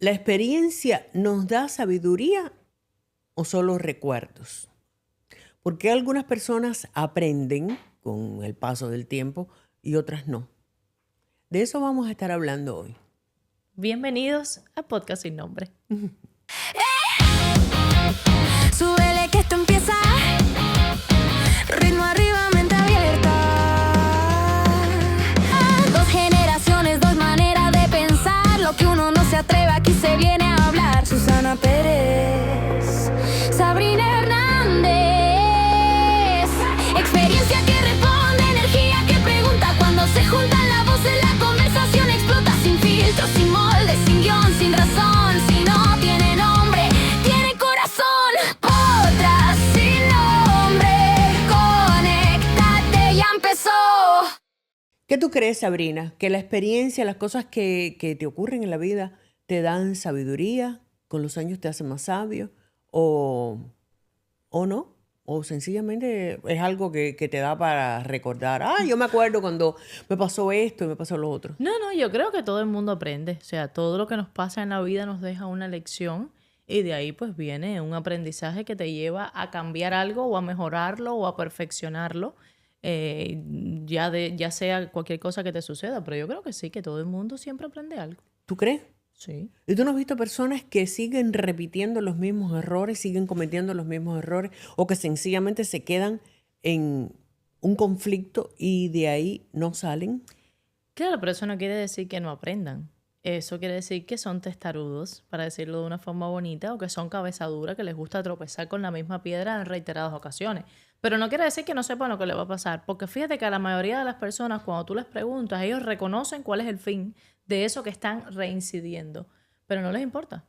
¿La experiencia nos da sabiduría o solo recuerdos? Porque algunas personas aprenden con el paso del tiempo y otras no. De eso vamos a estar hablando hoy. Bienvenidos a Podcast Sin Nombre. Súbele que esto empieza. Ritmo arriba, mente abierta. Dos generaciones, dos maneras de pensar. Lo que uno no se atreve aquí se viene a hablar. Susana Pérez, Sabrina Hernández. Experiencia que responde, energía que pregunta. Cuando se juntan las voces la conversación explota. Sin filtro, sin molde, sin guión, sin razón. Si no tiene nombre, tiene corazón. Otras sin nombre, conéctate, ya empezó. ¿Qué tú crees, Sabrina? ¿Que la experiencia, las cosas que te ocurren en la vida te dan sabiduría? ¿Con los años te hacen más sabio? ¿O no? ¿O sencillamente es algo que te da para recordar? Ah, yo me acuerdo cuando me pasó esto y me pasó lo otro. No, yo creo que todo el mundo aprende. O sea, todo lo que nos pasa en la vida nos deja una lección y de ahí pues viene un aprendizaje que te lleva a cambiar algo o a mejorarlo o a perfeccionarlo. Ya sea cualquier cosa que te suceda, pero yo creo que sí, que todo el mundo siempre aprende algo. ¿Tú crees? Sí. ¿Y tú no has visto personas que siguen repitiendo los mismos errores, siguen cometiendo los mismos errores o que sencillamente se quedan en un conflicto y de ahí no salen? Claro, pero eso no quiere decir que no aprendan. Eso quiere decir que son testarudos, para decirlo de una forma bonita, o que son cabeza dura, que les gusta tropezar con la misma piedra en reiteradas ocasiones. Pero no quiere decir que no sepan lo que les va a pasar, porque fíjate que a la mayoría de las personas, cuando tú les preguntas, ellos reconocen cuál es el fin de eso que están reincidiendo, pero no les importa.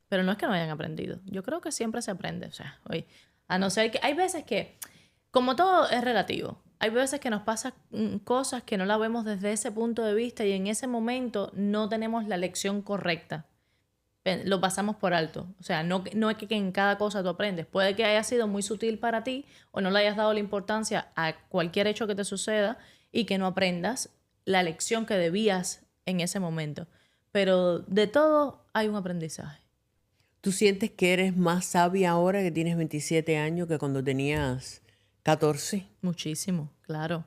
Pero no es que no hayan aprendido. Yo creo que siempre se aprende. O sea, oye, a no ser que... Hay veces que, como todo es relativo, hay veces que nos pasan cosas que no la vemos desde ese punto de vista y en ese momento no tenemos la lección correcta. Lo pasamos por alto. O sea, no es que en cada cosa tú aprendes. Puede que haya sido muy sutil para ti o no le hayas dado la importancia a cualquier hecho que te suceda y que no aprendas la lección que debías en ese momento. Pero de todo hay un aprendizaje. ¿Tú sientes que eres más sabia ahora que tienes 27 años que cuando tenías 14? Muchísimo, claro.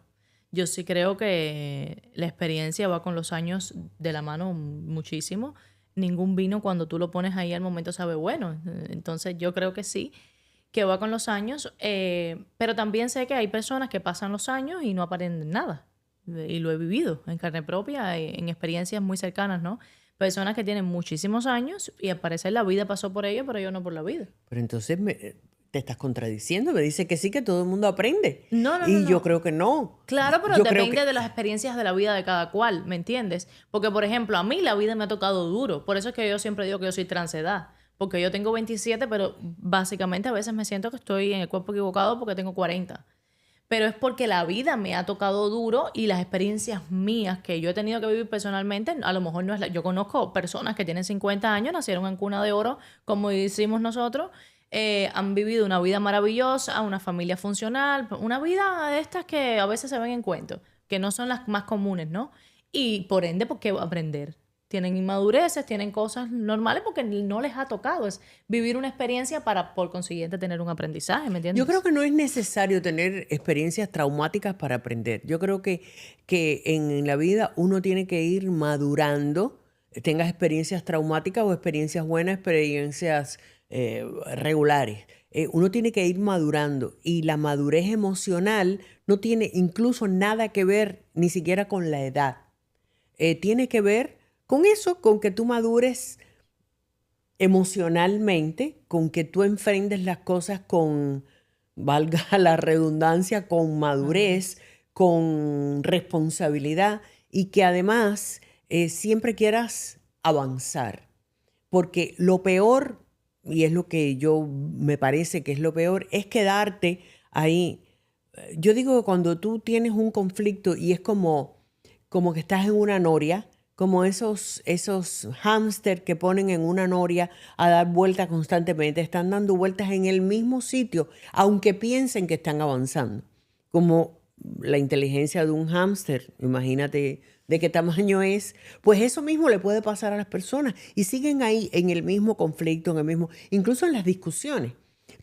Yo sí creo que la experiencia va con los años de la mano muchísimo. Ningún vino cuando tú lo pones ahí al momento sabe bueno. Entonces yo creo que sí, que va con los años. Pero también sé que hay personas que pasan los años y no aprenden nada. Y lo he vivido en carne propia, en experiencias muy cercanas, ¿no? Personas que tienen muchísimos años y al parecer la vida pasó por ellos, pero ellos no por la vida. Pero entonces te estás contradiciendo. Me dice que sí, que todo el mundo aprende. No. Y yo creo que no. Claro, pero Yo creo depende de las experiencias de la vida de cada cual, ¿me entiendes? Porque, por ejemplo, a mí la vida me ha tocado duro. Por eso es que yo siempre digo que yo soy transedad. Porque yo tengo 27, pero básicamente a veces me siento que estoy en el cuerpo equivocado porque tengo 40. Pero es porque la vida me ha tocado duro y las experiencias mías que yo he tenido que vivir personalmente, a lo mejor no es la... Yo conozco personas que tienen 50 años, nacieron en cuna de oro, como decimos nosotros, han vivido una vida maravillosa, una familia funcional, una vida de estas que a veces se ven en cuentos, que no son las más comunes, ¿no? Y por ende, ¿por qué aprender? Tienen inmadureces, tienen cosas normales porque no les ha tocado. Es vivir una experiencia para, por consiguiente, tener un aprendizaje, ¿me entiendes? Yo creo que no es necesario tener experiencias traumáticas para aprender. Yo creo que en la vida uno tiene que ir madurando, tengas experiencias traumáticas o experiencias buenas, experiencias regulares. Uno tiene que ir madurando y la madurez emocional no tiene incluso nada que ver ni siquiera con la edad. Tiene que ver con eso, con que tú madures emocionalmente, con que tú enfrentes las cosas con, valga la redundancia, con madurez, con responsabilidad y que además siempre quieras avanzar. Porque lo peor, y es lo que yo me parece que es lo peor, es quedarte ahí. Yo digo que cuando tú tienes un conflicto y es como que estás en una noria, como esos hámster que ponen en una noria a dar vueltas constantemente, están dando vueltas en el mismo sitio, aunque piensen que están avanzando. Como la inteligencia de un hámster, imagínate de qué tamaño es, pues eso mismo le puede pasar a las personas y siguen ahí en el mismo conflicto, incluso en las discusiones.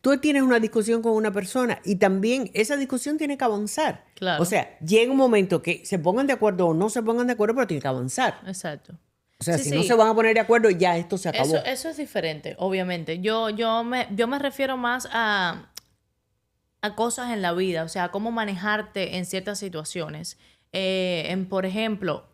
Tú tienes una discusión con una persona y también esa discusión tiene que avanzar. Claro. O sea, llega un momento que se pongan de acuerdo o no se pongan de acuerdo, pero tiene que avanzar. Exacto. O sea, Sí, si no sí. se van a poner de acuerdo, ya esto se acabó. Eso es diferente, obviamente. Yo me refiero más a cosas en la vida, o sea, a cómo manejarte en ciertas situaciones. Por ejemplo,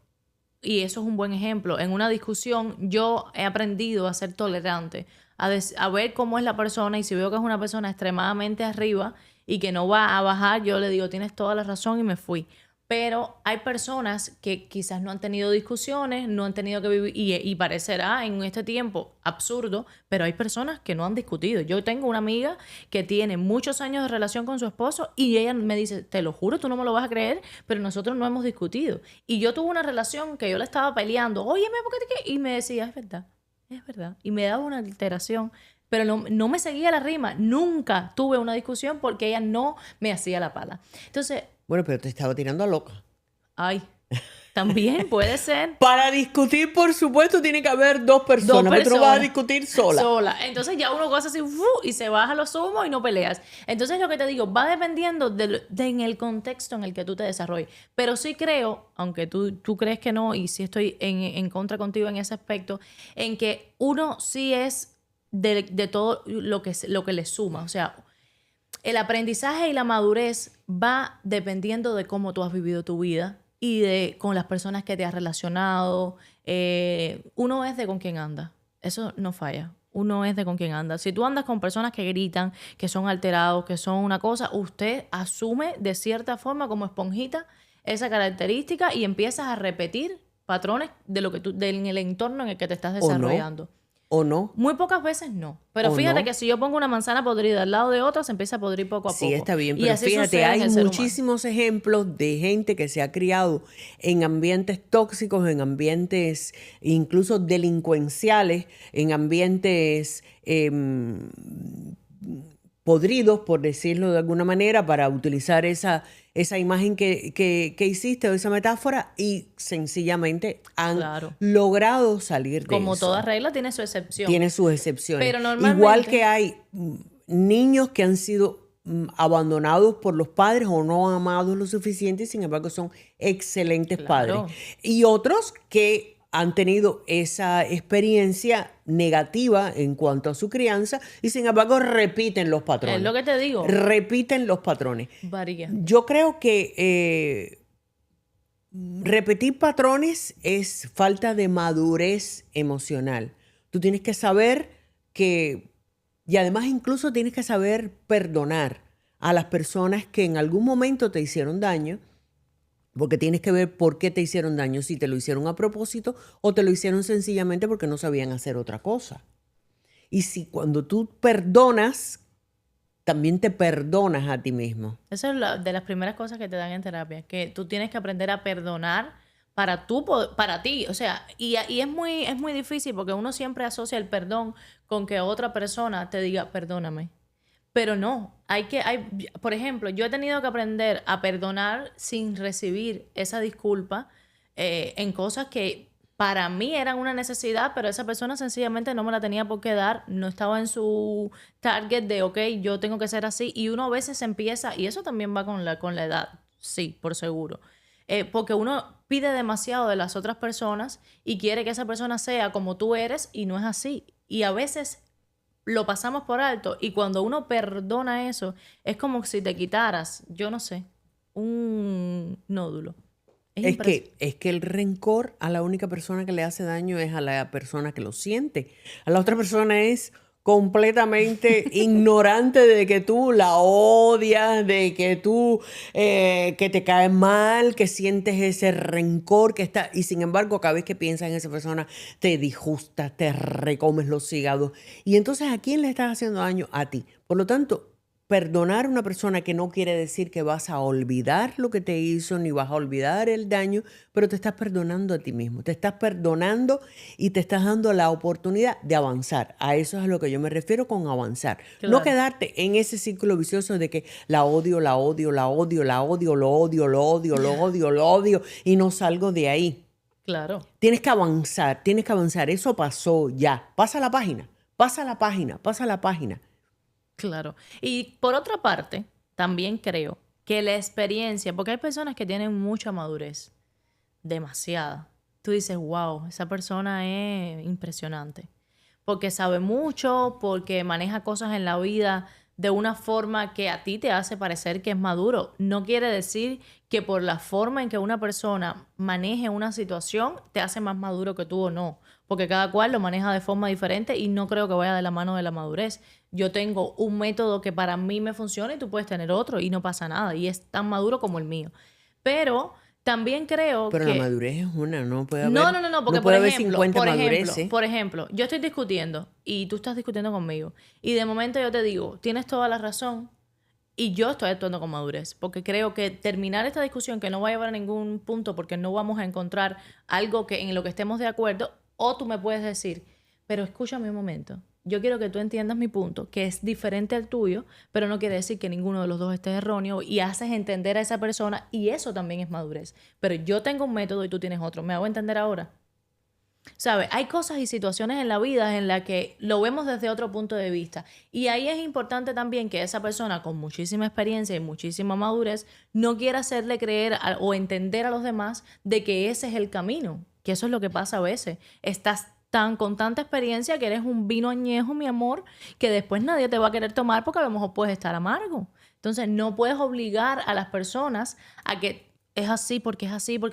y eso es un buen ejemplo, en una discusión yo he aprendido a ser tolerante, a ver cómo es la persona, y si veo que es una persona extremadamente arriba y que no va a bajar, yo le digo, tienes toda la razón, y me fui. Pero hay personas que quizás no han tenido discusiones, no han tenido que vivir, y parecerá en este tiempo absurdo, pero hay personas que no han discutido. Yo tengo una amiga que tiene muchos años de relación con su esposo y ella me dice, te lo juro, tú no me lo vas a creer, pero nosotros no hemos discutido. Y yo tuve una relación que yo le estaba peleando, óyeme, ¿por qué? Y me decía, es verdad. Y me daba una alteración. Pero no me seguía la rima. Nunca tuve una discusión porque ella no me hacía la pala. Entonces, Bueno, pero te estaba tirando a loca. ay, también puede ser. Para discutir, por supuesto, tiene que haber dos personas. Pero tú no vas a discutir sola. Entonces ya uno goza así y se baja los humos y no peleas. Entonces lo que te digo, va dependiendo en el contexto en el que tú te desarrolles. Pero sí creo, aunque tú crees que no, y sí estoy en contra contigo en ese aspecto, en que uno sí es de todo lo que le suma. O sea, el aprendizaje y la madurez va dependiendo de cómo tú has vivido tu vida y con las personas que te has relacionado. Uno es de con quién anda. Eso no falla. Uno es de con quién anda. Si tú andas con personas que gritan, que son alterados, que son una cosa, usted asume de cierta forma como esponjita esa característica y empiezas a repetir patrones de lo que en el entorno en el que te estás desarrollando. ¿O no? Muy pocas veces no. Pero fíjate que si yo pongo una manzana podrida al lado de otra, se empieza a podrir poco a poco. Sí, está bien, Y pero así fíjate, sucede en hay el ser humano. muchísimos ejemplos de gente que se ha criado en ambientes tóxicos, en ambientes incluso delincuenciales, en ambientes podridos, por decirlo de alguna manera, para utilizar esa imagen que hiciste o esa metáfora, y sencillamente han logrado salir de Como eso. toda regla tiene su excepción. Tiene sus excepciones. Pero normalmente, igual que hay niños que han sido abandonados por los padres o no amados lo suficiente y sin embargo son excelentes padres. Y otros que han tenido esa experiencia negativa en cuanto a su crianza y sin embargo repiten los patrones. Es lo que te digo. Repiten los patrones. Varía. Yo creo que repetir patrones es falta de madurez emocional. Tú tienes que saber y además incluso tienes que saber perdonar a las personas que en algún momento te hicieron daño, porque tienes que ver por qué te hicieron daño, si te lo hicieron a propósito o te lo hicieron sencillamente porque no sabían hacer otra cosa. Y si cuando tú perdonas, también te perdonas a ti mismo. Eso es de las primeras cosas que te dan en terapia, que tú tienes que aprender a perdonar para ti. O sea, y es muy difícil porque uno siempre asocia el perdón con que otra persona te diga, perdóname. Pero no, por ejemplo, yo he tenido que aprender a perdonar sin recibir esa disculpa en cosas que para mí eran una necesidad, pero esa persona sencillamente no me la tenía por qué dar, no estaba en su target de, ok, yo tengo que ser así, y uno a veces empieza, y eso también va con la edad, sí, por seguro, porque uno pide demasiado de las otras personas y quiere que esa persona sea como tú eres y no es así, y a veces lo pasamos por alto y cuando uno perdona eso es como si te quitaras, yo no sé, un nódulo. Es que el rencor a la única persona que le hace daño es a la persona que lo siente. A la otra persona es completamente ignorante de que tú la odias, de que tú que te cae mal, que sientes ese rencor que está, y sin embargo cada vez que piensas en esa persona te disgustas, te recomes los hígados, y entonces ¿a quién le estás haciendo daño? A ti. Por lo tanto, perdonar a una persona que no quiere decir que vas a olvidar lo que te hizo, ni vas a olvidar el daño, pero te estás perdonando a ti mismo. Te estás perdonando y te estás dando la oportunidad de avanzar. A eso es a lo que yo me refiero con avanzar. Claro. No quedarte en ese círculo vicioso de que la odio, la odio, la odio, la odio, lo odio, lo odio, lo odio, lo odio, y no salgo de ahí. Claro. Tienes que avanzar. Eso pasó ya. Pasa la página. Claro. Y por otra parte, también creo que la experiencia, porque hay personas que tienen mucha madurez, demasiada. Tú dices, wow, esa persona es impresionante. Porque sabe mucho, porque maneja cosas en la vida de una forma que a ti te hace parecer que es maduro. No quiere decir que por la forma en que una persona maneje una situación te hace más maduro que tú o no. Porque cada cual lo maneja de forma diferente y no creo que vaya de la mano de la madurez. Yo tengo un método que para mí me funciona y tú puedes tener otro y no pasa nada. Y es tan maduro como el mío. Pero también creo Pero que... la madurez es una, no puede haber... No, porque no puede por haber ejemplo, 50 madureces. por ejemplo, yo estoy discutiendo y tú estás discutiendo conmigo y de momento yo te digo, tienes toda la razón y yo estoy actuando con madurez, porque creo que terminar esta discusión que no va a llevar a ningún punto porque no vamos a encontrar algo que en lo que estemos de acuerdo, o tú me puedes decir, pero escúchame un momento. Yo quiero que tú entiendas mi punto, que es diferente al tuyo, pero no quiere decir que ninguno de los dos esté erróneo y haces entender a esa persona y eso también es madurez. Pero yo tengo un método y tú tienes otro. ¿Me hago entender ahora? ¿Sabes? Hay cosas y situaciones en la vida en las que lo vemos desde otro punto de vista. Y ahí es importante también que esa persona con muchísima experiencia y muchísima madurez no quiera hacerle creer o entender a los demás de que ese es el camino. Que eso es lo que pasa a veces. Estás con tanta experiencia que eres un vino añejo, mi amor, que después nadie te va a querer tomar porque a lo mejor puedes estar amargo. Entonces no puedes obligar a las personas a que es así, porque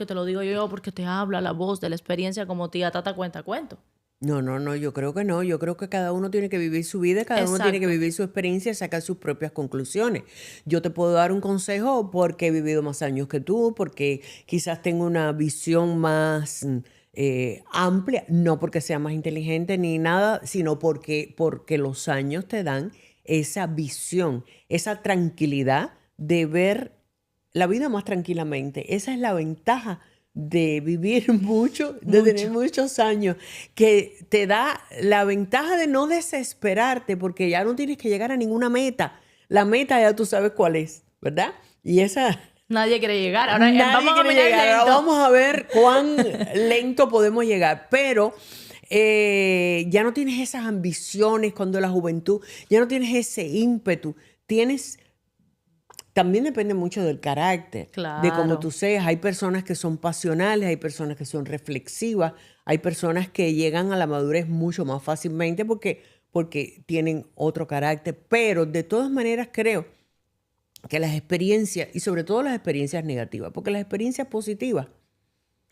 te lo digo yo, porque te habla la voz de la experiencia como tía Tata cuenta cuento. No, yo creo que no. Yo creo que cada uno tiene que vivir su vida, cada uno tiene que Exacto. vivir su experiencia y sacar sus propias conclusiones. Yo te puedo dar un consejo porque he vivido más años que tú, porque quizás tengo una visión más amplia, no porque sea más inteligente ni nada, sino porque los años te dan esa visión, esa tranquilidad de ver la vida más tranquilamente. Esa es la ventaja de vivir mucho, de tener muchos años, que te da la ventaja de no desesperarte porque ya no tienes que llegar a ninguna meta. La meta ya tú sabes cuál es, ¿verdad? Y esa... Nadie quiere llegar. Ahora Nadie vamos a quiere mirar llegar. Ahora lento. vamos a ver cuán lento podemos llegar. Pero ya no tienes esas ambiciones cuando la juventud, ya no tienes ese ímpetu. También depende mucho del carácter, de cómo Claro. tú seas. Hay personas que son pasionales, hay personas que son reflexivas, hay personas que llegan a la madurez mucho más fácilmente porque tienen otro carácter. Pero de todas maneras creo que las experiencias, y sobre todo las experiencias negativas, porque las experiencias positivas,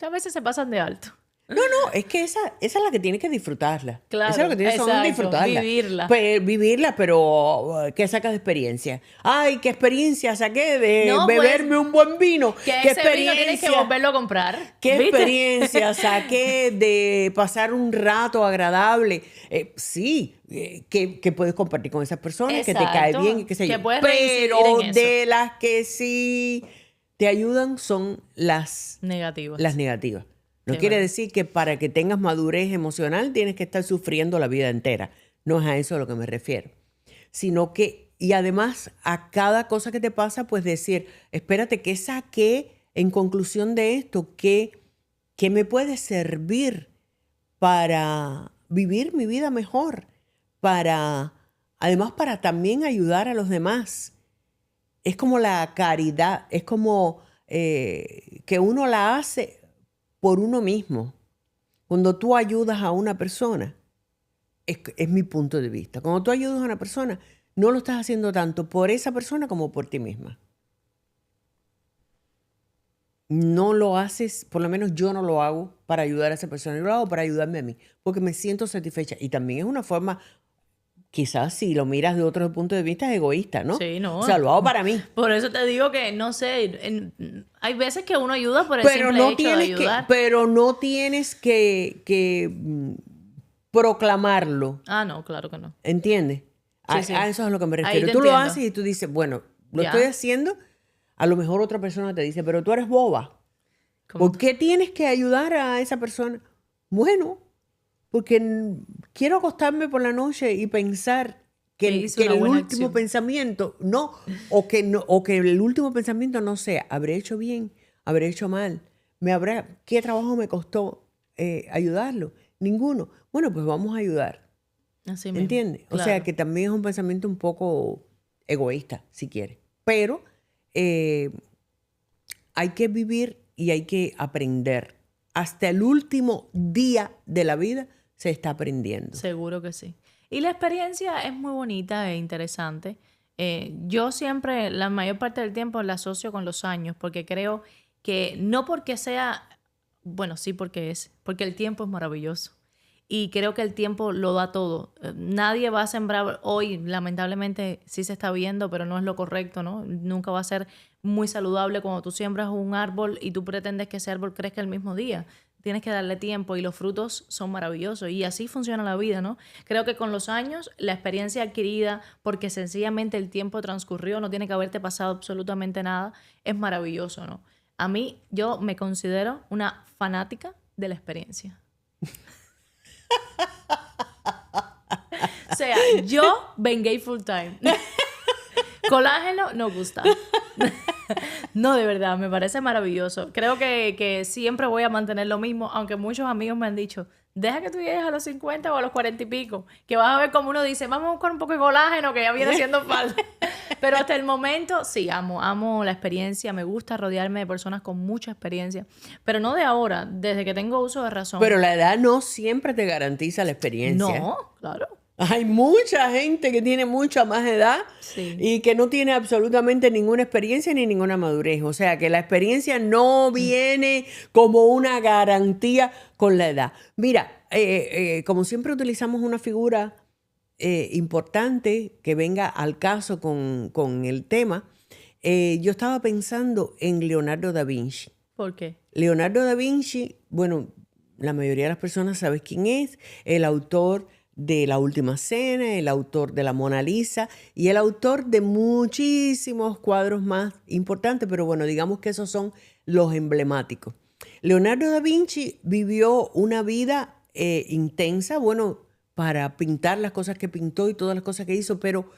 A veces se pasan de alto. no, es que esa es la que tienes que disfrutarla. Claro, Esa es la que tienes que exacto, disfrutarla. vivirla. Vivirla, pero ¿qué sacas de experiencia? Ay, ¿qué experiencia saqué de No, beberme pues, un buen vino? Que ¿Qué ese vino tienes que volverlo a comprar. ¿Qué ¿Viste? experiencia saqué de pasar un rato agradable? Sí, que puedes compartir con esas personas, que te cae Exacto, bien, y qué sé que yo. puedes reincidir Pero en eso. de las que sí te ayudan son las Negativos. negativas. No Qué quiere bueno. decir que para que tengas madurez emocional tienes que estar sufriendo la vida entera. No es a eso a lo que me refiero. Sino que, y además, a cada cosa que te pasa, pues decir, espérate, ¿qué saqué en conclusión de esto? ¿Qué me puede servir para vivir mi vida mejor? Además, para también ayudar a los demás. Es como la caridad, es como que uno la hace por uno mismo. Cuando tú ayudas a una persona, es mi punto de vista. Cuando tú ayudas a una persona, no lo estás haciendo tanto por esa persona como por ti misma. No lo haces, por lo menos yo no lo hago para ayudar a esa persona, yo lo hago para ayudarme a mí, porque me siento satisfecha. Y también es una forma, quizás si lo miras de otro punto de vista, es egoísta, ¿no? Sí, no. O sea, lo hago para mí. Por eso te digo que, no sé, hay veces que uno ayuda por el Pero simple no, hecho de ayudar. pero no tienes que proclamarlo, Ah, no, claro que no. ¿entiendes? Sí. A eso es a lo que me Ahí refiero. te Tú lo entiendo. haces y tú dices, bueno, lo Ya. estoy haciendo. A lo mejor otra persona te dice, pero tú eres boba. ¿Cómo? ¿Por qué tienes que ayudar a esa persona? Bueno, porque quiero acostarme por la noche y pensar Que que hice una el buena último acción. pensamiento no, o que el último pensamiento no sea, habré hecho bien, habré hecho mal, ¿Qué trabajo me costó ayudarlo? Ninguno. Bueno, pues vamos a ayudar. Así mismo. ¿Entiendes? O sea, Claro. que también es un pensamiento un poco egoísta, si quieres. Pero hay que vivir y hay que aprender. Hasta el último día de la vida se está aprendiendo. Seguro que sí. Y la experiencia es muy bonita e interesante. Yo siempre, la mayor parte del tiempo, la asocio con los años, porque creo que no porque sea, bueno, sí porque el tiempo es maravilloso. Y creo que el tiempo lo da todo. Nadie va a sembrar hoy, lamentablemente sí se está viendo, pero no es lo correcto, ¿no? Nunca va a ser muy saludable cuando tú siembras un árbol y tú pretendes que ese árbol crezca el mismo día. Tienes que darle tiempo y los frutos son maravillosos. Y así funciona la vida, ¿no? Creo que con los años, la experiencia adquirida, porque sencillamente el tiempo transcurrió, no tiene que haberte pasado absolutamente nada, es maravilloso, ¿no? A mí, yo me considero una fanática de la experiencia. O sea, yo vengué full time. Colágeno no gusta. No, de verdad, me parece maravilloso. Creo que siempre voy a mantener lo mismo, aunque muchos amigos me han dicho, deja que tú llegues a los 50 o a los 40 y pico, que vas a ver como uno dice, vamos a buscar un poco de colágeno que ya viene haciendo falta. Pero hasta el momento, sí, amo la experiencia, me gusta rodearme de personas con mucha experiencia, pero no de ahora, desde que tengo uso de razón. Pero la edad no siempre te garantiza la experiencia. No, claro. Hay mucha gente que tiene mucha más edad Sí. y que no tiene absolutamente ninguna experiencia ni ninguna madurez. O sea, que la experiencia no viene como una garantía con la edad. Mira, como siempre utilizamos una figura importante que venga al caso con el tema, yo estaba pensando en Leonardo da Vinci. ¿Por qué? Leonardo da Vinci, bueno, la mayoría de las personas saben quién es, el autor de La Última Cena, el autor de la Mona Lisa y el autor de muchísimos cuadros más importantes, pero bueno, digamos que esos son los emblemáticos. Leonardo da Vinci vivió una vida intensa, bueno, para pintar las cosas que pintó y todas las cosas que hizo, pero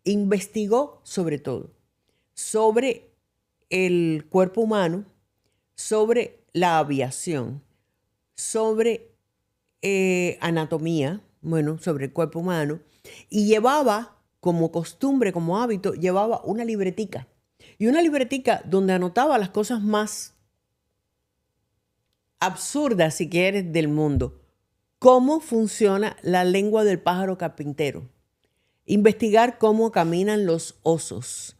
investigó sobre todo, sobre el cuerpo humano, sobre la aviación, sobre anatomía, bueno, sobre el cuerpo humano, y llevaba como costumbre, como hábito, llevaba una libretica. Y una libretica donde anotaba las cosas más absurdas, si quieres, del mundo. Cómo funciona la lengua del pájaro carpintero. Investigar cómo caminan los osos.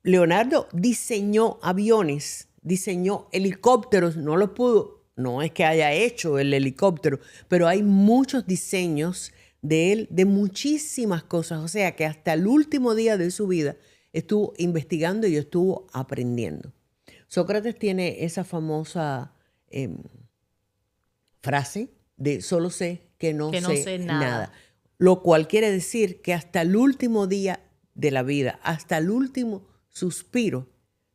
Leonardo diseñó aviones, diseñó helicópteros, no es que haya hecho el helicóptero, pero hay muchos diseños de él, de muchísimas cosas. O sea que hasta el último día de su vida estuvo investigando y estuvo aprendiendo. Sócrates tiene esa famosa frase de solo sé que no sé nada. Lo cual quiere decir que hasta el último día de la vida, hasta el último suspiro,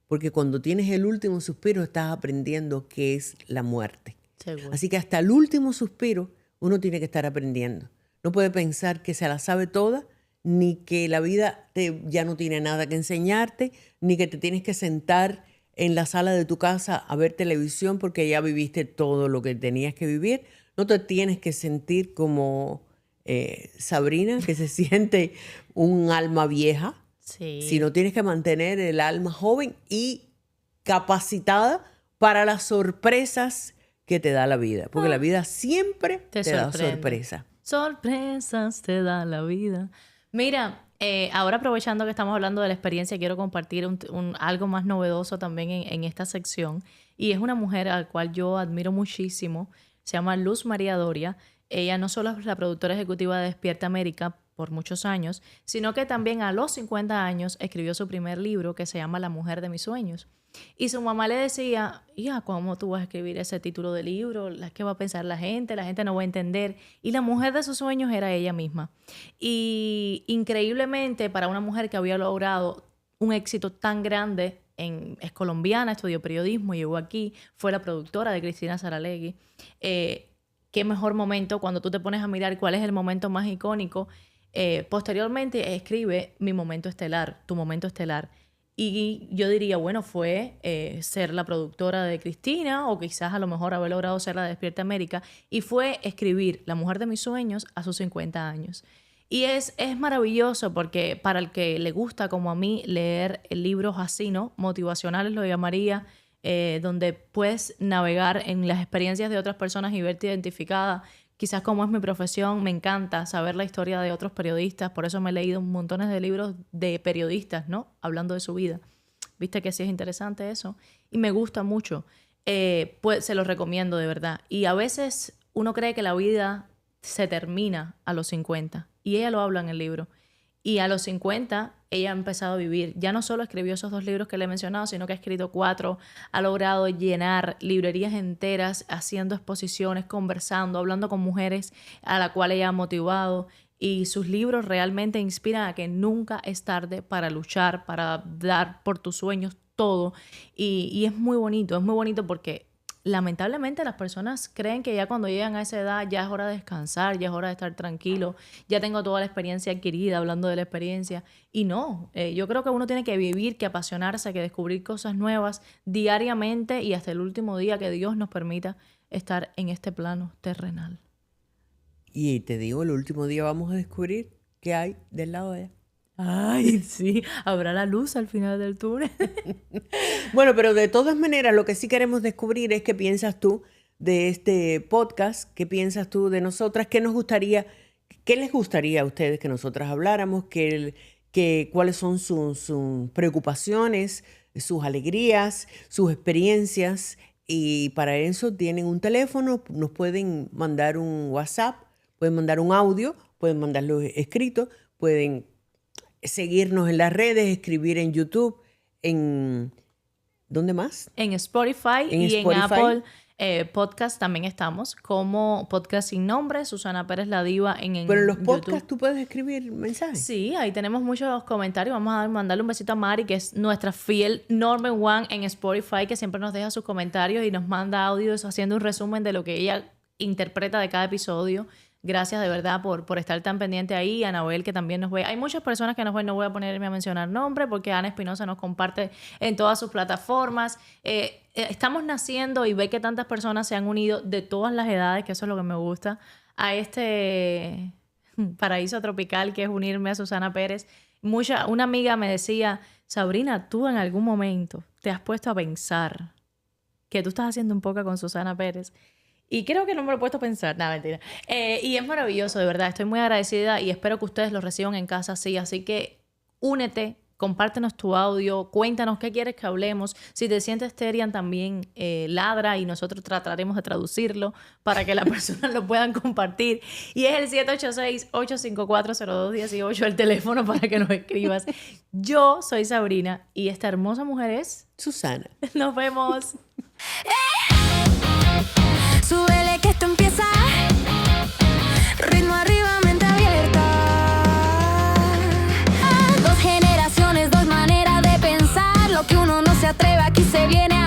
porque cuando tienes el último suspiro estás aprendiendo qué es la muerte. Seguro. Así que hasta el último suspiro uno tiene que estar aprendiendo. No puede pensar que se la sabe toda, ni que la vida ya no tiene nada que enseñarte, ni que te tienes que sentar en la sala de tu casa a ver televisión porque ya viviste todo lo que tenías que vivir. No te tienes que sentir como Sabrina, que se siente un alma vieja, Sí. sino tienes que mantener el alma joven y capacitada para las sorpresas que te da la vida. Porque la vida siempre te da sorprende. sorpresa. Sorpresas te da la vida. Mira, ahora aprovechando que estamos hablando de la experiencia, quiero compartir algo más novedoso también en esta sección. Y es una mujer a la cual yo admiro muchísimo. Se llama Luz María Doria. Ella no solo es la productora ejecutiva de Despierta América por muchos años, sino que también a los 50 años escribió su primer libro que se llama La mujer de mis sueños. Y su mamá le decía, hija, ¿cómo tú vas a escribir ese título de libro? ¿Qué va a pensar la gente? La gente no va a entender. Y la mujer de sus sueños era ella misma. Y increíblemente, para una mujer que había logrado un éxito tan grande, es colombiana, estudió periodismo, llegó aquí, fue la productora de Cristina Saralegui. Qué mejor momento cuando tú te pones a mirar cuál es el momento más icónico. Posteriormente escribe Mi momento estelar, Tu momento estelar. Y yo diría, bueno, fue ser la productora de Cristina o quizás a lo mejor haber logrado ser la de Despierta América. Y fue escribir La mujer de mis sueños a sus 50 años. Y es maravilloso porque para el que le gusta, como a mí, leer libros así, ¿no? Motivacionales lo llamaría, donde puedes navegar en las experiencias de otras personas y verte identificada. Quizás como es mi profesión, me encanta saber la historia de otros periodistas, por eso me he leído montones de libros de periodistas, ¿no? Hablando de su vida. Viste que sí es interesante eso. Y me gusta mucho. Pues se los recomiendo de verdad. Y a veces uno cree que la vida se termina a los 50. Y ella lo habla en el libro. Y a los 50 ella ha empezado a vivir. Ya no solo escribió esos 2 libros que le he mencionado, sino que ha escrito 4. Ha logrado llenar librerías enteras, haciendo exposiciones, conversando, hablando con mujeres a la cual ella ha motivado. Y sus libros realmente inspiran a que nunca es tarde para luchar, para dar por tus sueños todo. Y es muy bonito porque lamentablemente las personas creen que ya cuando llegan a esa edad ya es hora de descansar, ya es hora de estar tranquilo, ya tengo toda la experiencia adquirida, hablando de la experiencia. Y no, yo creo que uno tiene que vivir, que apasionarse, que descubrir cosas nuevas diariamente y hasta el último día que Dios nos permita estar en este plano terrenal. Y te digo, el último día vamos a descubrir qué hay del lado de ella. Ay, sí, habrá la luz al final del túnel. Bueno, pero de todas maneras, lo que sí queremos descubrir es qué piensas tú de este podcast, qué piensas tú de nosotras, qué les gustaría a ustedes que nosotras habláramos, cuáles son sus preocupaciones, sus alegrías, sus experiencias. Y para eso tienen un teléfono, nos pueden mandar un WhatsApp, pueden mandar un audio, pueden mandarlo escrito, pueden seguirnos en las redes, escribir en YouTube, ¿dónde más? En Spotify y en Apple Podcast también estamos, como Podcast Sin Nombre, Susana Pérez la Diva en Pero en los YouTube. podcasts tú puedes escribir mensajes. Sí, ahí tenemos muchos comentarios. Vamos a mandarle un besito a Mari, que es nuestra fiel Norman One en Spotify, que siempre nos deja sus comentarios y nos manda audios haciendo un resumen de lo que ella interpreta de cada episodio. Gracias de verdad por estar tan pendiente ahí. Anabel, que también nos ve. Hay muchas personas que nos ven, no voy a ponerme a mencionar nombre porque Ana Espinosa nos comparte en todas sus plataformas. Estamos naciendo y ve que tantas personas se han unido de todas las edades, que eso es lo que me gusta, a este paraíso tropical que es unirme a Susana Pérez. Una amiga me decía, Sabrina, tú en algún momento te has puesto a pensar que tú estás haciendo un poco con Susana Pérez. Y creo que no me lo he puesto a pensar. Nada, mentira. Y es maravilloso, de verdad. Estoy muy agradecida y espero que ustedes lo reciban en casa así. Así que únete, compártenos tu audio, cuéntanos qué quieres que hablemos. Si te sientes Terian, también ladra y nosotros trataremos de traducirlo para que las personas lo puedan compartir. Y es el 786-854-0218 el teléfono para que nos escribas. Yo soy Sabrina y esta hermosa mujer es Susana. Nos vemos. Súbele que esto empieza. Ritmo arriba, mente abierta. 2 generaciones, 2 maneras de pensar. Lo que uno no se atreve aquí se viene a